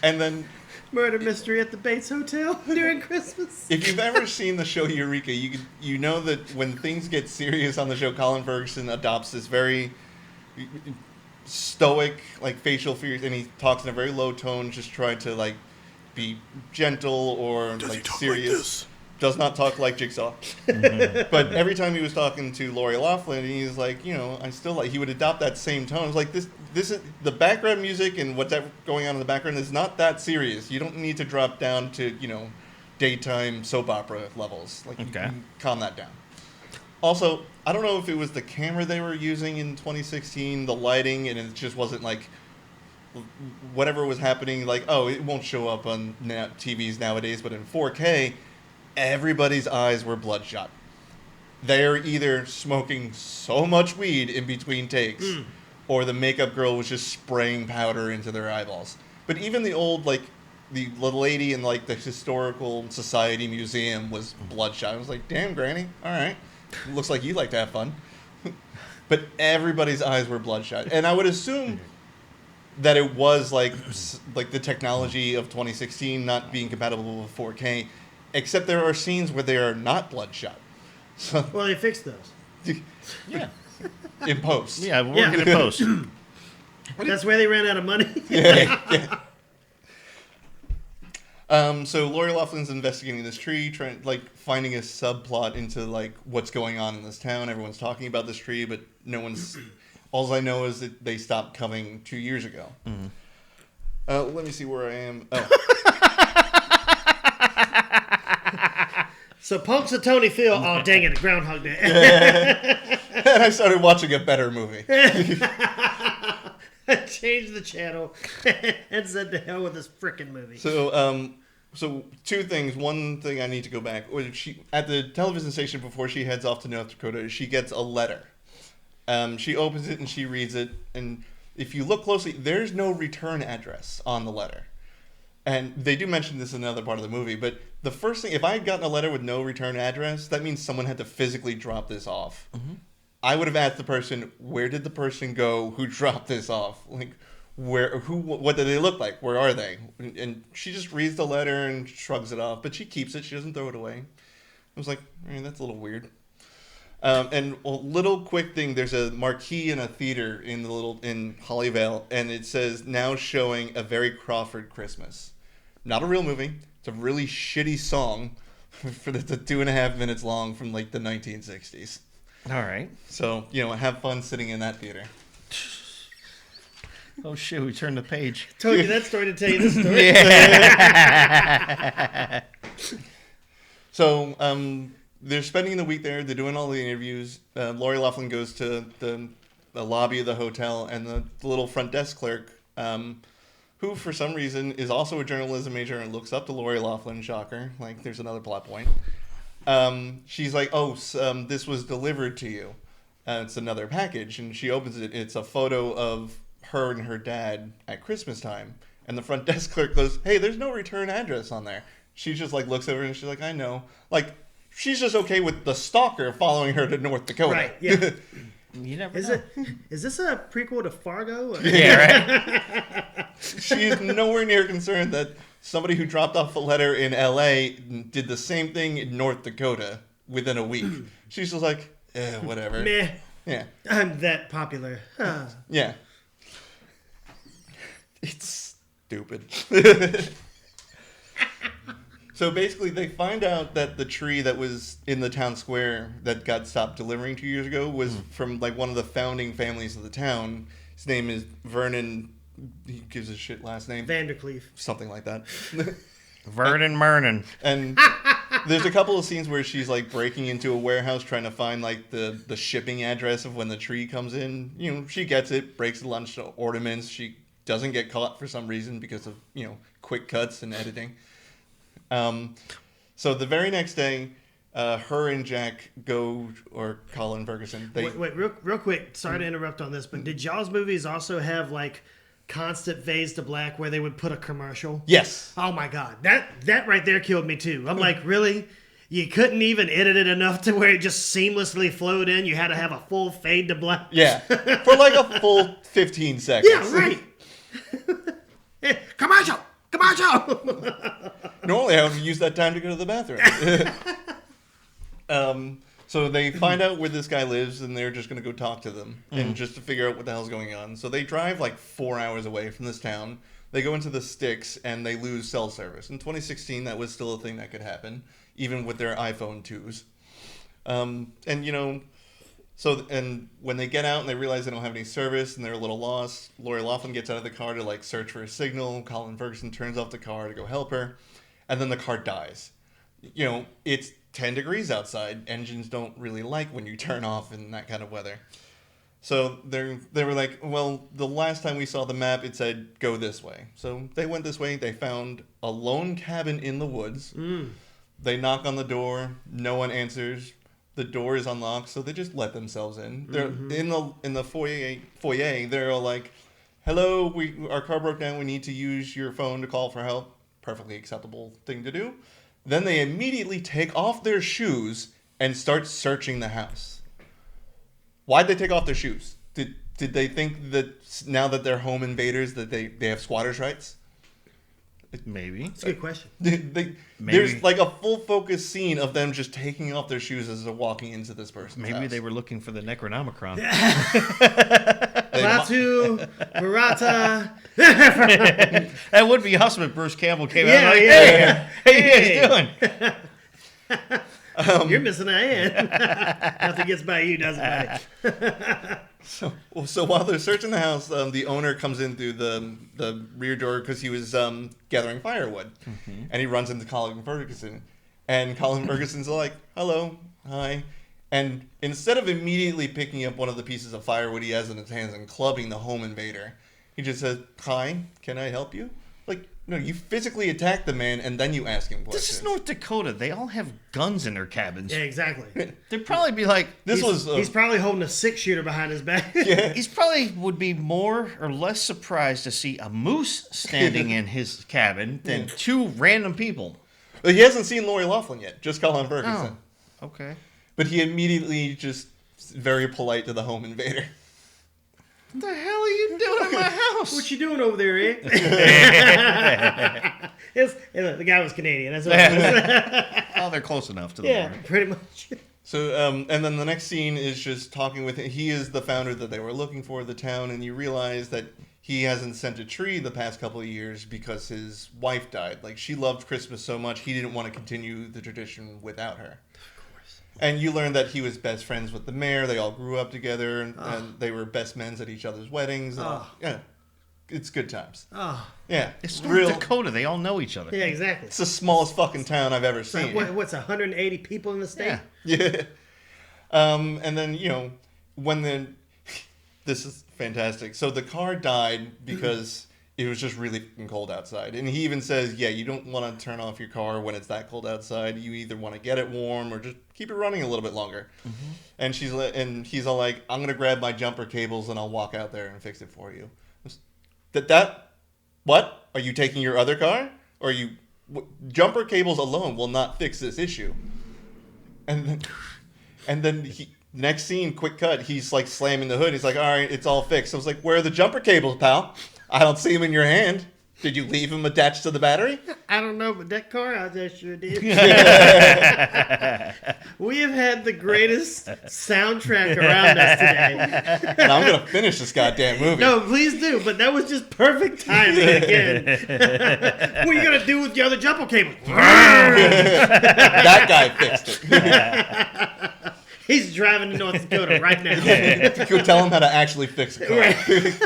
and then Murder mystery at the Bates Hotel during Christmas. if you've ever seen the show Eureka, you know that when things get serious on the show, Colin Ferguson adopts this very stoic, like facial features, and he talks in a very low tone, just trying to like be gentle or like serious. Does not talk like Jigsaw. But every time he was talking to Lori Loughlin, he's like, I still like. He would adopt that same tone. It's like this is the background music and what's going on in the background is not that serious. You don't need to drop down to daytime soap opera levels. Like, you can calm that down. Also, I don't know if it was the camera they were using in 2016, the lighting, and it just wasn't like whatever was happening. Like, oh, it won't show up on TVs nowadays, but in 4K. Everybody's eyes were bloodshot. They're either smoking so much weed in between takes, or the makeup girl was just spraying powder into their eyeballs. But even the old, like, the lady in, like, the Historical Society Museum was bloodshot. I was like, damn, Granny, all right. Looks like you like to have fun. But everybody's eyes were bloodshot. And I would assume that it was, like the technology of 2016 not being compatible with 4K. Except there are scenes where they are not bloodshot. So, Well, they fixed those. Yeah. in post. Yeah, we're working in post. That's where they ran out of money. Yeah. So Lori Loughlin's investigating this tree, finding a subplot into like what's going on in this town. Everyone's talking about this tree, but no one's. All I know is that they stopped coming 2 years ago. Let me see where I am. Oh. So Punxsutawney Phil. Oh, dang it! Groundhog Day. And I started watching a better movie. I changed the channel and said to hell with this frickin' movie. So two things. One thing I need to go back. She at the television station before she heads off to North Dakota, she gets a letter. She opens it and she reads it, and if you look closely, there's no return address on the letter. And they do mention this in another part of the movie, but the first thing, if I had gotten a letter with no return address, that means someone had to physically drop this off. I would have asked the person, where did the person go who dropped this off? Like, what do they look like? Where are they? And she just reads the letter and shrugs it off, but she keeps it. She doesn't throw it away. I was like, that's a little weird. And a little quick thing, there's a marquee in a theater in Hollyvale, and it says, now showing A Very Crawford Christmas. Not a real movie. It's a really shitty song for the 2.5 minutes long from like the 1960s. All right. So, have fun sitting in that theater. Oh, shit, we turned the page. Told you that story to tell you this story. Yeah. So, they're spending the week there. They're doing all the interviews. Lori Loughlin goes to the lobby of the hotel, and the little front desk clerk who for some reason is also a journalism major and looks up to Lori Loughlin. Shocker. Like, there's another plot point. She's like, this was delivered to you. It's another package. And she opens it. It's a photo of her and her dad at Christmas time. And the front desk clerk goes, hey, there's no return address on there. She just, like, looks over and she's like, I know. Like, she's just okay with the stalker following her to North Dakota. Right, yeah. You never know. Is this a prequel to Fargo? Yeah, right. She's nowhere near concerned that somebody who dropped off a letter in L.A. did the same thing in North Dakota within a week. She's just like, whatever. Meh. Yeah. I'm that popular. Yeah. It's stupid. So basically, they find out that the tree that was in the town square that got stopped delivering 2 years ago was from like one of the founding families of the town. His name is Vernon. He gives a shit last name. Vandercleef. Something like that. Vernon Mernon. And there's a couple of scenes where she's like breaking into a warehouse trying to find like the shipping address of when the tree comes in. You know, she gets it, breaks the lunch ornaments. She doesn't get caught for some reason because of, you know, quick cuts and editing. So the very next day, her and Jack go, or Colin Ferguson. Wait, real quick. Sorry to interrupt on this, but did y'all's movies also have like constant fades to black where they would put a commercial? Yes. Oh my god, that right there killed me too. I'm like, really? You couldn't even edit it enough to where it just seamlessly flowed in. You had to have a full fade to black. Yeah, for like a full 15 seconds. Yeah, right. Commercial. Normally, I would use that time to go to the bathroom. So they find out where this guy lives, and they're just going to go talk to them, and just to figure out what the hell's going on. So they drive like 4 hours away from this town. They go into the sticks, and they lose cell service. In 2016, that was still a thing that could happen, even with their iPhone 2s. And, you know... So, and when they get out and they realize they don't have any service and they're a little lost, Lori Loughlin gets out of the car to, like, search for a signal. Colin Ferguson turns off the car to go help her. And then the car dies. You know, it's 10 degrees outside. Engines don't really like when you turn off in that kind of weather. So they were like, well, the last time we saw the map, it said, go this way. So they went this way. They found a lone cabin in the woods. They knock on the door. No one answers. The door is unlocked, so they just let themselves in. They're in the foyer. They're all like, "Hello, our car broke down. We need to use your phone to call for help." Perfectly acceptable thing to do. Then they immediately take off their shoes and start searching the house. Why'd they take off their shoes? Did they think that now that they're home invaders that they have squatters' rights? Maybe. That's a good question. There's like a full focus scene of them just taking off their shoes as they're walking into this person's house. Maybe they were looking for the Necronomicon. Klaatu, Barata. That would be awesome if Bruce Campbell came out like, yeah. hey, how you guys doing? You're missing a hand. Nothing gets by you, doesn't it? So while they're searching the house, the owner comes in through the rear door because he was gathering firewood, and he runs into Colin Ferguson, and Colin Ferguson's like, "Hello, hi," and instead of immediately picking up one of the pieces of firewood he has in his hands and clubbing the home invader, he just says, "Hi, can I help you?" Like, no, you physically attack the man and then you ask him questions. This is North Dakota. They all have guns in their cabins. Yeah, exactly. They'd probably be like, He's probably holding a 6-shooter behind his back. Yeah. he's probably would be more or less surprised to see a moose standing in his cabin than two random people. He hasn't seen Lori Loughlin yet, just Colin Ferguson. Oh, okay. But he immediately just very polite to the home invader. What the hell are you doing in my house? What you doing over there, Rick? The guy was Canadian. That's what it was. Oh, they're close enough to the Yeah, border. pretty much. So, and then the next scene is just talking with him. He is the founder that they were looking for, the town, and you realize that he hasn't sent a tree the past couple of years because his wife died. Like, she loved Christmas so much, he didn't want to continue the tradition without her. And you learn that he was best friends with the mayor. They all grew up together, and they were best men at each other's weddings. Yeah, it's good times. Yeah, It's North Dakota. They all know each other. Yeah, exactly. It's the smallest fucking town I've ever seen. What's 180 people in the state? Yeah. Yeah. And then, you know, this is fantastic. So the car died because it was just really fucking cold outside. And he even says, yeah, you don't want to turn off your car when it's that cold outside. You either want to get it warm or just keep it running a little bit longer. And he's all like, I'm going to grab my jumper cables and I'll walk out there and fix it for you. What? Are you taking your other car? Or jumper cables alone will not fix this issue. And then next scene, quick cut, he's like slamming the hood. He's like, all right, it's all fixed. I was like, where are the jumper cables, pal? I don't see them in your hand. Did you leave them attached to the battery? I don't know, but that car out there sure did. We have had the greatest soundtrack around us today. And I'm going to finish this goddamn movie. No, please do, but that was just perfect timing again. What are you going to do with the other jumper cable? That guy fixed it. He's driving to North Dakota right now. Go tell him how to actually fix a car. Right.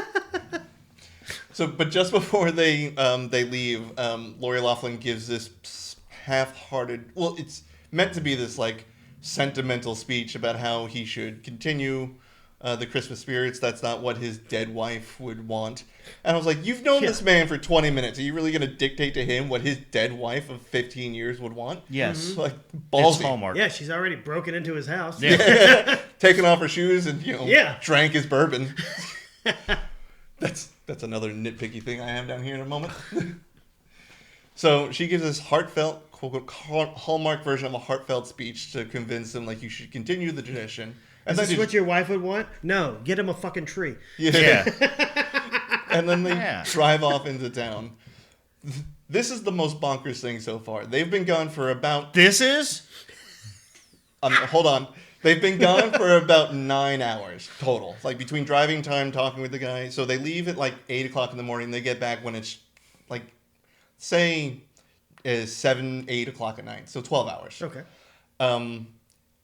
But just before they leave, Lori Loughlin gives this half-hearted. Well, it's meant to be this like sentimental speech about how he should continue the Christmas spirits. That's not what his dead wife would want. And I was like, you've known this man for 20 minutes. Are you really going to dictate to him what his dead wife of 15 years would want? Yes. Like ballsy. It's Hallmark. Yeah, she's already broken into his house. Yeah. Taking off her shoes and drank his bourbon. That's another nitpicky thing I have down here in a moment. So she gives this heartfelt, quote, Hallmark version of a heartfelt speech to convince him, like, you should continue the tradition. Is this what your wife would want? No, get him a fucking tree. Yeah. And then they drive off into town. This is the most bonkers thing so far. They've been gone for about... This is? Hold on. They've been gone for about 9 hours total. Like between driving time, talking with the guy. So they leave at like 8 o'clock in the morning. They get back when it's like, say, 7, 8 o'clock at night. So 12 hours. Okay.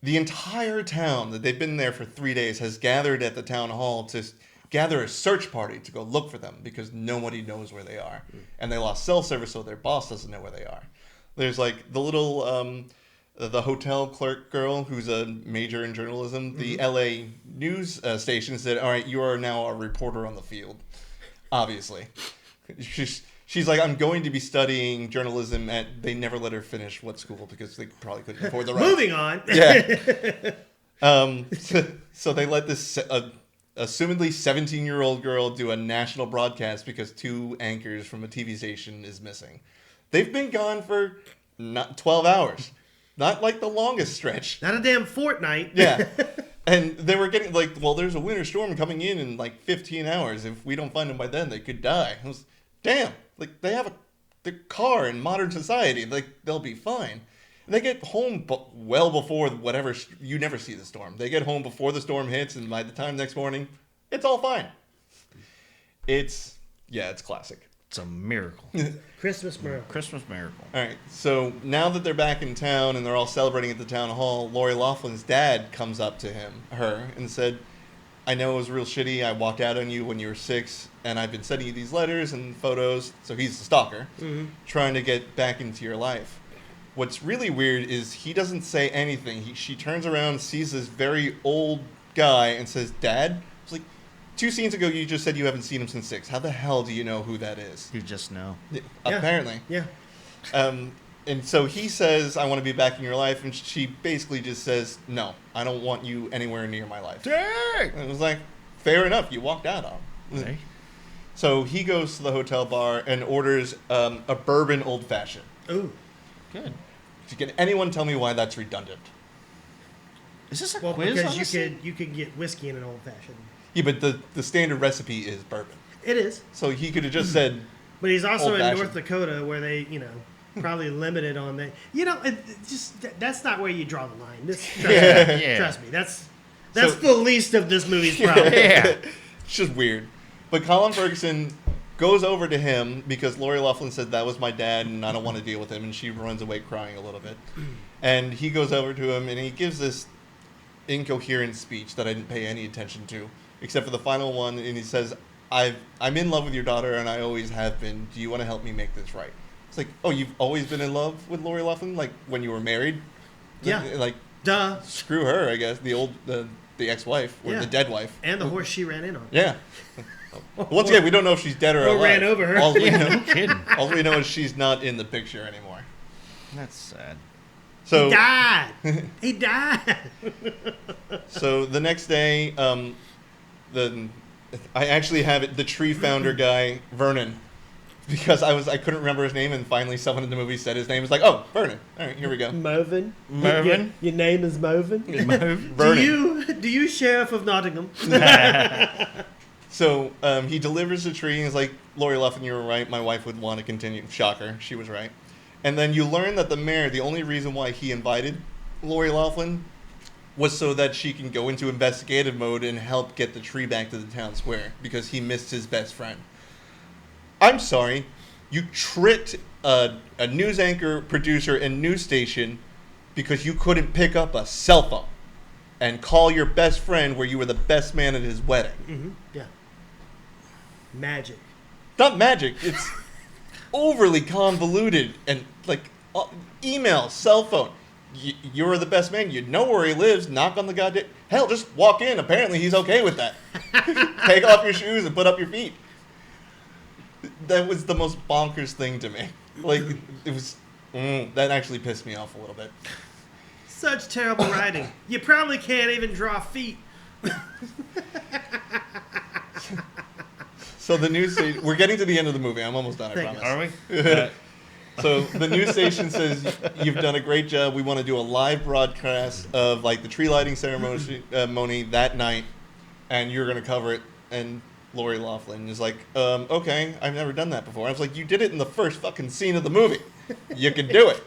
The entire town that they've been there for 3 days has gathered at the town hall to gather a search party to go look for them because nobody knows where they are. And they lost cell service, so their boss doesn't know where they are. There's like the little... the hotel clerk girl who's a major in journalism, the LA news station said, all right, you are now a reporter on the field. Obviously. She's like, I'm going to be studying journalism at... They never let her finish what school because they probably couldn't afford the rights. Moving on. Yeah. So they let this assumedly 17-year-old girl do a national broadcast because 2 anchors from a TV station is missing. They've been gone for not 12 hours. Not like the longest stretch. Not a damn fortnight. Yeah. And they were getting like, well, there's a winter storm coming in like 15 hours. If we don't find them by then, they could die. I was, damn. Like, they have their car in modern society. Like, they'll be fine. And they get home well before whatever, you never see the storm. They get home before the storm hits, and by the time next morning, it's all fine. It's classic. It's a miracle. Christmas miracle. Christmas miracle. All right, so now that they're back in town and they're all celebrating at the town hall, Lori Loughlin's dad comes up to her, and said, I know it was real shitty. I walked out on you when you were 6, and I've been sending you these letters and photos. So he's the stalker, trying to get back into your life. What's really weird is he doesn't say anything. She turns around, sees this very old guy, and says, Dad? It's like, 2 scenes ago, you just said you haven't seen him since 6. How the hell do you know who that is? You just know. Apparently. Yeah. And so he says, I want to be back in your life. And she basically just says, no, I don't want you anywhere near my life. Dang! And it was like, fair enough. You walked out on him. Okay. So he goes to the hotel bar and orders a bourbon old-fashioned. Ooh. Good. Can anyone tell me why that's redundant? Is this a Well, quiz? because you could get whiskey in an old fashioned. Yeah, but the standard recipe is bourbon. It is. So he could have just said... But he's also in Old-fashioned. North Dakota where they, probably limited on that. That's not where you draw the line. Trust me. That's the least of this movie's problem. Yeah. It's just weird. But Colin Ferguson goes over to him because Lori Loughlin said, that was my dad and I don't want to deal with him. And she runs away crying a little bit. And he goes over to him and he gives this incoherent speech that I didn't pay any attention to, except for the final one. And he says, I'm in love with your daughter and I always have been. Do you want to help me make this right? It's like, oh, you've always been in love with Lori Loughlin? Like when you were married? Yeah. Like, duh. screw her, I guess. The the ex-wife or Yeah. the dead wife. And the horse she ran in on. Yeah. Once again, we don't know if she's dead or alive. ran over her. All we Yeah, know, no kidding. all we know is she's not in the picture anymore. That's sad. So He died. He died. So the next day, I actually have it. The tree founder guy, Vernon, because I couldn't remember his name, and finally someone in the movie said his name. It's like, oh, Vernon. All right, here we go. Movin. Mervyn? Your name is Movin. Vernon. Do you, Sheriff of Nottingham? So he delivers the tree and is like, Lori Loughlin, you were right. My wife would want to continue. Shocker, she was right. And then you learn that the mayor, the only reason why he invited Lori Loughlin was so that she can go into investigative mode and help get the tree back to the town square because he missed his best friend. I'm sorry, you tricked a news anchor, producer, and news station because you couldn't pick up a cell phone and call your best friend where you were the best man at his wedding. Mm-hmm. Yeah. Magic. Not magic, it's overly convoluted and like email, cell phone. You're the best man. You know where he lives. Knock on the goddamn... Hell, just walk in. Apparently, he's okay with that. Take off your shoes and put up your feet. That was the most bonkers thing to me. Like, it was... that actually pissed me off a little bit. Such terrible writing. You probably can't even draw feet. So the news station... We're getting to the end of the movie. I'm almost done, I Thank promise. Are we? So the news station says, you've done a great job. We want to do a live broadcast of like the tree lighting ceremony that night, and you're going to cover it. And Lori Loughlin is like, okay, I've never done that before. I was like, you did it in the first fucking scene of the movie. You can do it.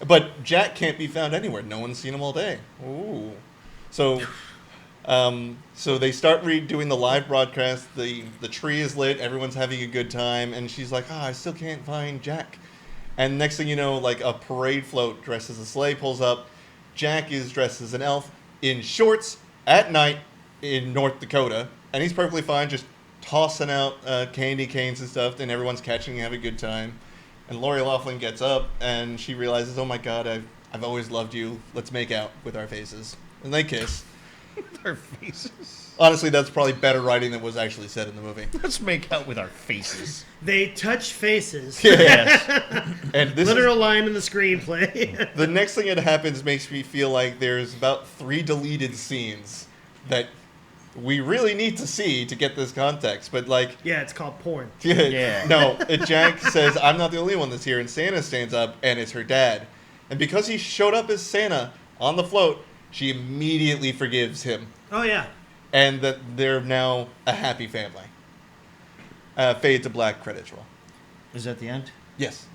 But Jack can't be found anywhere. No one's seen him all day. Ooh. So they start doing the live broadcast. The tree is lit. Everyone's having a good time. And she's like, I still can't find Jack. And next thing you know, like a parade float dressed as a sleigh pulls up. Jack is dressed as an elf in shorts at night in North Dakota. And he's perfectly fine, just tossing out candy canes and stuff. And everyone's catching and having a good time. And Lori Loughlin gets up and she realizes, oh my God, I've always loved you. Let's make out with our faces. And they kiss. Our faces. Honestly, that's probably better writing than was actually said in the movie. Let's make out with our faces. They touch faces. Yes. And this Literal line in the screenplay. the next thing that happens makes me feel like there's about 3 deleted scenes that we really need to see to get this context. But like, Yeah, it's called porn. Yeah. No, Jack says, I'm not the only one that's here. And Santa stands up and it's her dad. And because he showed up as Santa on the float, she immediately forgives him. Oh, yeah. And that they're now a happy family. Fade to black, credits roll. Is that the end? Yes.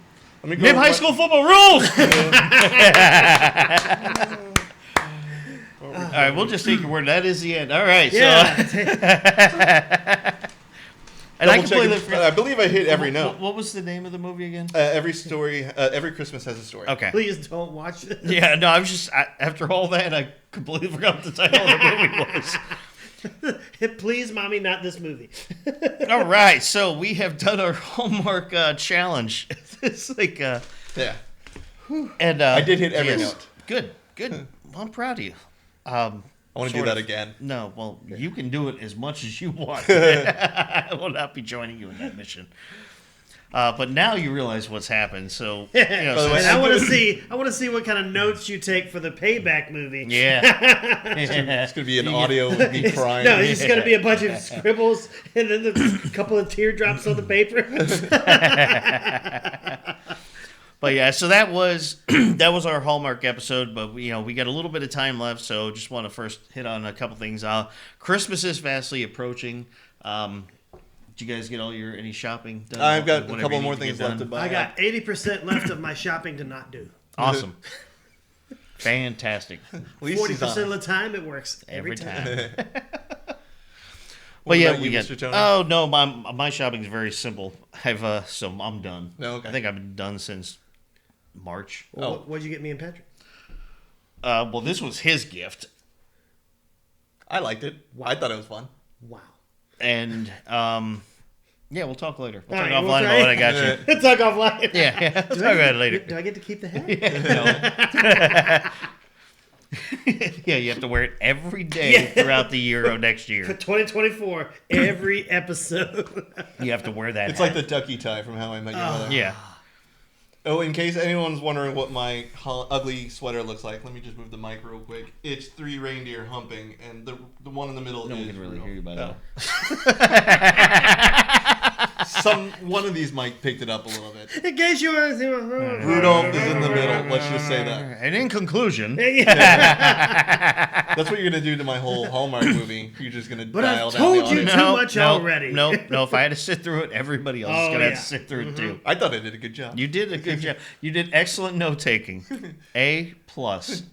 Let me go Nip with High my- School football rules! All right, we'll just take your word. That is the end. All right, Yeah. and I Double completely check. forgot. I believe I hit every note. What was the name of the movie again? Every story, every Christmas has a story. Okay. Please don't watch it. Yeah, no, I was just, after all that, I completely forgot what the title of the movie was. Please, mommy, not this movie. All right, so we have done our Hallmark challenge. It's like, Yeah. and I did hit every note. Good. Well, I'm proud of you. I want to do Sort that of. again. No, well, you can do it as much as you want. I will not be joining you in that mission. But now you realize what's happened. So, By the way, And I want to see what kind of notes you take for the payback movie. yeah. It's going to be an audio of me crying. No, it's just going to be a bunch of scribbles and then a couple of teardrops on the paper. But yeah, so that was our Hallmark episode. But we got a little bit of time left, so just want to first hit on a couple things. Christmas is vastly approaching. Did you guys get any shopping done? I've got a Whatever couple you more need to things get left to done? buy. I got 80% left of my shopping to not do. Awesome. Fantastic. At least he's 40% of honest. the time, it works. Every time. What But yeah, about we you, got. Mr. Tony? Oh no, my shopping is very simple. So I'm done. Oh, okay. I think I've been done since March. Well, Oh. what'd you get me and Patrick? Well, this was his gift, I liked it. I thought it was fun. Wow. and yeah, we'll talk later. We'll All talk right, we'll offline try. about what I got you. Talk offline. Yeah, we'll talk about it later. Do I get to keep the hat? Yeah, you have to wear it every day throughout the year of next For year. 2024, every episode. You have to wear that. It's like the ducky tie from How I Met Your Mother. Yeah. Oh, in case anyone's wondering what my ugly sweater looks like, let me just move the mic real quick. It's 3 reindeer humping, and the one in the middle No is one can really Rudolph. hear you by now. One of these mic picked it up a little bit. In case you want to see Rudolph is in the middle. Let's just say that. And in conclusion, That's what you're gonna do to my whole Hallmark movie. You're just gonna But dial I've down the told you audience. too much already. No. If I had to sit through it, everybody else is Oh, gonna have yeah. to sit through it too. I thought I did a good job. You did a good job. You did excellent note taking. A plus.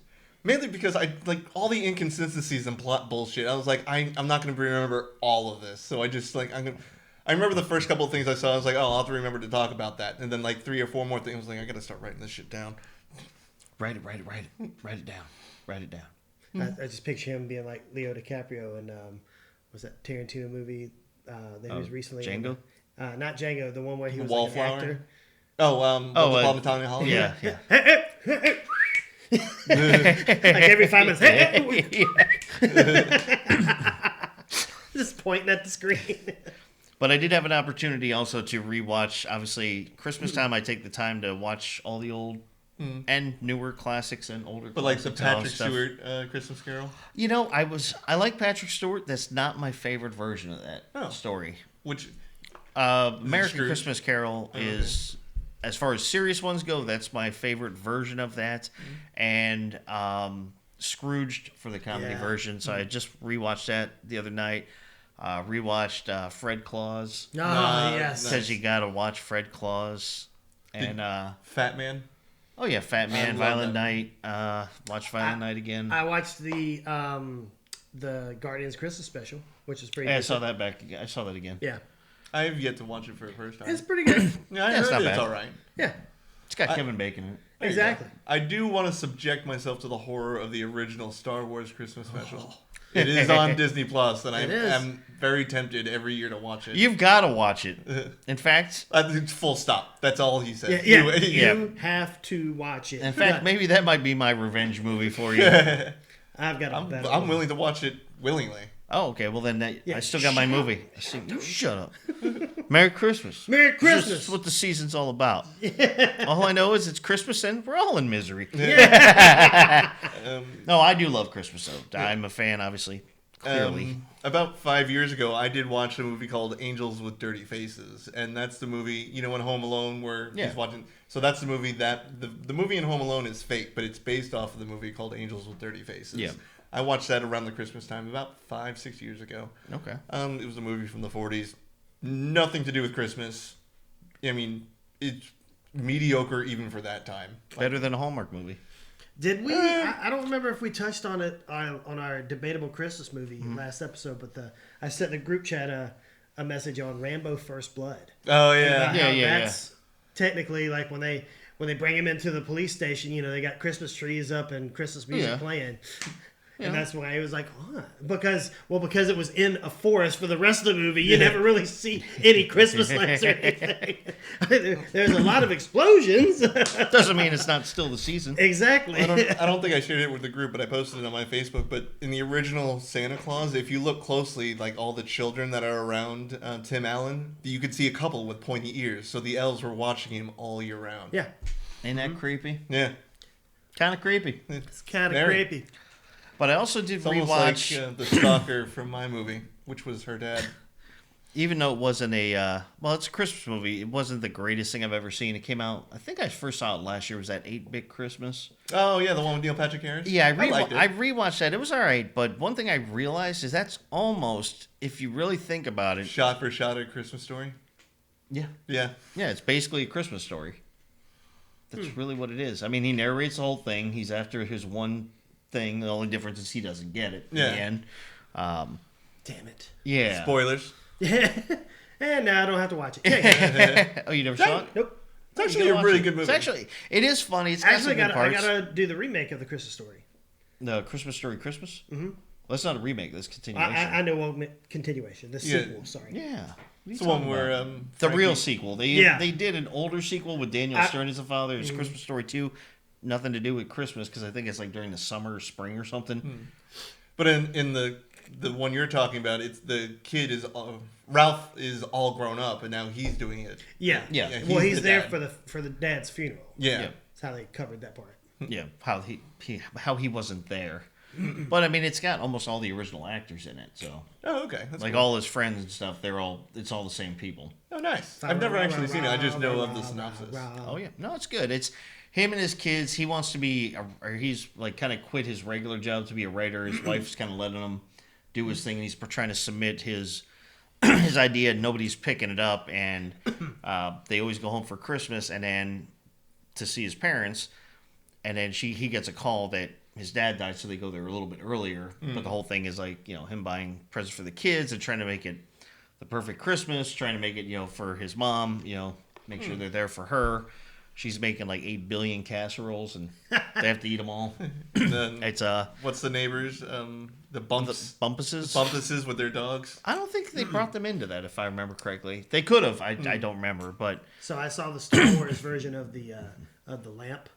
Mainly because I like all the inconsistencies and plot bullshit. I was like, I'm not gonna remember all of this, so I just like I remember the first couple of things I saw. I was like, oh, I'll have to remember to talk about that, and then like 3 or 4 more things. I was like, I gotta start writing this shit down. Write it down. Write it down. I just picture him being like Leo DiCaprio in was that Tarantino movie that he was recently Django? in? Not Django, the one where he was Wallflower? like an actor. Once Upon a Holiday. Yeah. Like every 5 minutes, just pointing at the screen. But I did have an opportunity also to rewatch. Obviously, Christmas time, I take the time to watch all the old and newer classics and older. But like the classics and all Patrick stuff. Stewart Christmas Carol, You know, I like Patrick Stewart. That's not my favorite version of that story. which American Scrooge? Christmas Carol is, as far as serious ones go, that's my favorite version of that. And Scrooged for the comedy Yeah. version. So I just rewatched that the other night. Rewatched Fred Claus. Oh, Nah, yes. nice. Says you gotta watch Fred Claus. And Fat Man. oh yeah, Fat Man, love Violent that. Night. Watch Violent Night again. I watched the Guardians Christmas special, which is pretty Yeah, I good. saw that back. I saw that again. Yeah. I have yet to watch it for the first time. It's pretty good. Yeah, I Yeah, it's heard not it's bad. all right. Yeah. It's got Kevin Bacon in it. There you go. Exactly. I do want to subject myself to the horror of the original Star Wars Christmas special. It is on Disney Plus, and I It is. am very tempted every year to watch it. You've got to watch it. In fact, It's full stop. That's all he said. Yeah. Yeah. You have to watch it. in fact, maybe that might be my revenge movie for you. I've got a better I'm one. willing to watch it willingly. Oh, okay. Well, then Yeah, I still got my shut up. movie. You shut up. Merry Christmas. Merry This Christmas. is what the season's all about. All I know is it's Christmas and we're all in misery. No, I do love Christmas though. I'm a fan, obviously. Clearly. About 5 years ago, I did watch a movie called Angels with Dirty Faces, and that's the movie, in Home Alone where Yeah. he's watching. So that's the movie that the movie in Home Alone is fake, but it's based off of the movie called Angels with Dirty Faces. Yeah. I watched that around the Christmas time about 5-6 years ago. Okay. It was a movie from the 40s, nothing to do with Christmas. I mean, it's mediocre even for that time. Better than a Hallmark movie. Did we? I don't remember if we touched on it on our debatable Christmas movie last episode, but I sent in the group chat a message on Rambo First Blood. Oh About yeah, how Yeah. That's technically like when they bring him into the police station, they got Christmas trees up and Christmas music Yeah. playing. Yeah. And that's why he was like, what? Because it was in a forest for the rest of the movie. You never really see any Christmas lights or anything. There's a lot of explosions. Doesn't mean it's not still the season. Exactly. I don't think I shared it with the group, but I posted it on my Facebook. But in the original Santa Claus, if you look closely, like all the children that are around Tim Allen, you could see a couple with pointy ears. So the elves were watching him all year round. Yeah. Ain't that creepy? Yeah. Kind of creepy. It's kind of Very. creepy. But I also did It's almost rewatch, like the stalker from my movie, which was her dad. even though it wasn't it's a Christmas movie. It wasn't the greatest thing I've ever seen. It came out, I think I first saw it last year. Was that 8-Bit Christmas? Oh yeah, the one with Neil Patrick Harris. Yeah, I liked it. rewatched that. It was all right. But one thing I realized is that's almost, if you really think about it. Shot for shot a Christmas Story. Yeah. Yeah. Yeah, it's basically a Christmas story. That's really what it is. I mean, he narrates the whole thing. He's after his one thing. The only difference is he doesn't get it in Yeah. the end. Damn it. Yeah. Spoilers. And now I don't have to watch it. Yeah. Oh, you never saw it? Nope. It's actually a really good movie. It is funny. It's got Actually, some good I parts. gotta do the remake of the Christmas Story. The Christmas Story Christmas? Mm-hmm. Well, that's not a remake. That's continuation. I know what continuation. The Yeah. sequel. Sorry. Yeah. It's the one where the real Frankie- sequel. Yeah. They did an older sequel with Daniel Stern as the father. It's Christmas Story 2. nothing to do with Christmas because I think it's like during the summer or spring or something. But in the one you're talking about, it's the kid is Ralph is all grown up and now he's doing it. Yeah. Yeah. Well, he's the there dad. for the dad's funeral. Yeah. Yeah. That's how they covered that part. Yeah, how he wasn't there. But I mean, it's got almost all the original actors in it, so Oh, okay. That's like cool. all his friends and stuff. It's all the same people. Oh, nice. I've never actually seen it. I just know of the synopsis. Oh yeah, no, it's good. It's him and his kids. He wants to be, or he's like kind of quit his regular job to be a writer. His wife's kind of letting him do his thing, and he's trying to submit his his idea. And nobody's picking it up, and they always go home for Christmas, and then to see his parents, and then he gets a call that his dad died, so they go there a little bit earlier. But the whole thing is like, him buying presents for the kids and trying to make it the perfect Christmas, trying to make it, for his mom, make sure they're there for her. She's making like 8 billion casseroles and they have to eat them all. Then, It's what's the neighbors? The Bumpuses? Bumpuses. With their dogs? I don't think they brought them into that, if I remember correctly. They could have. I don't remember, but So I saw the Star Wars version of the lamp.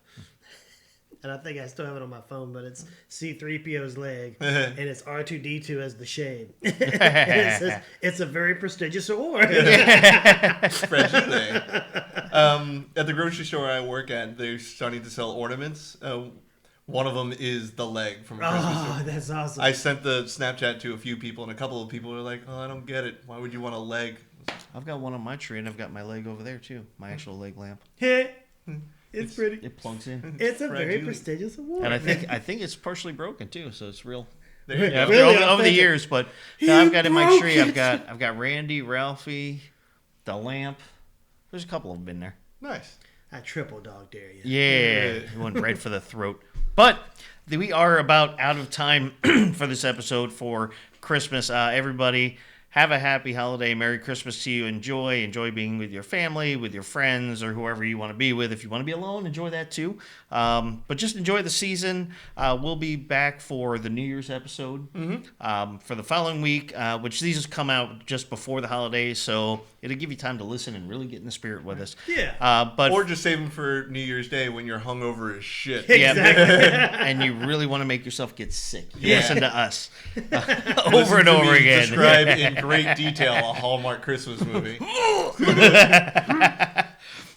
And I think I still have it on my phone, but it's C-3PO's leg, and it's R2-D2 as the shade. And it says, it's a very prestigious award. Fragile. At the grocery store I work at, they're starting to sell ornaments. One of them is the leg from a Christmas Oh, tree. that's awesome. I sent the Snapchat to a few people, and a couple of people were like, "Oh, I don't get it. Why would you want a leg?" I've got one on my tree and I've got my leg over there too. My actual leg lamp. It's pretty. It plugs in. It's a very fragile. prestigious award. And I think it's partially broken too, so it's real. There you Yeah, go. Really over the authentic. years, but He I've got in my broke tree. it. I've got Randy, Ralphie, the lamp. There's a couple of them in there. Nice. I triple dog dare you. Yeah, he went right for the throat. But we are about out of time for this episode for Christmas. Everybody, have a happy holiday. Merry Christmas to you. Enjoy being with your family, with your friends, or whoever you want to be with. If you want to be alone, enjoy that too. But just enjoy the season. We'll be back for the New Year's episode for the following week, which these come out just before the holidays, so it'll give you time to listen and really get in the spirit with us. Yeah. But Or just save them for New Year's Day when you're hungover as shit. yeah, Exactly. and you really want to make yourself get sick. Yeah. Listen to us Listen over and to over me again. Describe in great detail a Hallmark Christmas movie.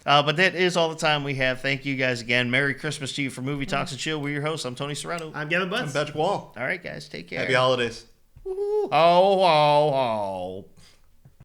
But that is all the time we have. Thank you guys again. Merry Christmas to you for Movie Talks and Chill. We're your hosts. I'm Tony Serrato. I'm Gavin I'm Butts. Patrick Wall. All right, guys, take care. Happy holidays. Ho, ho, ho.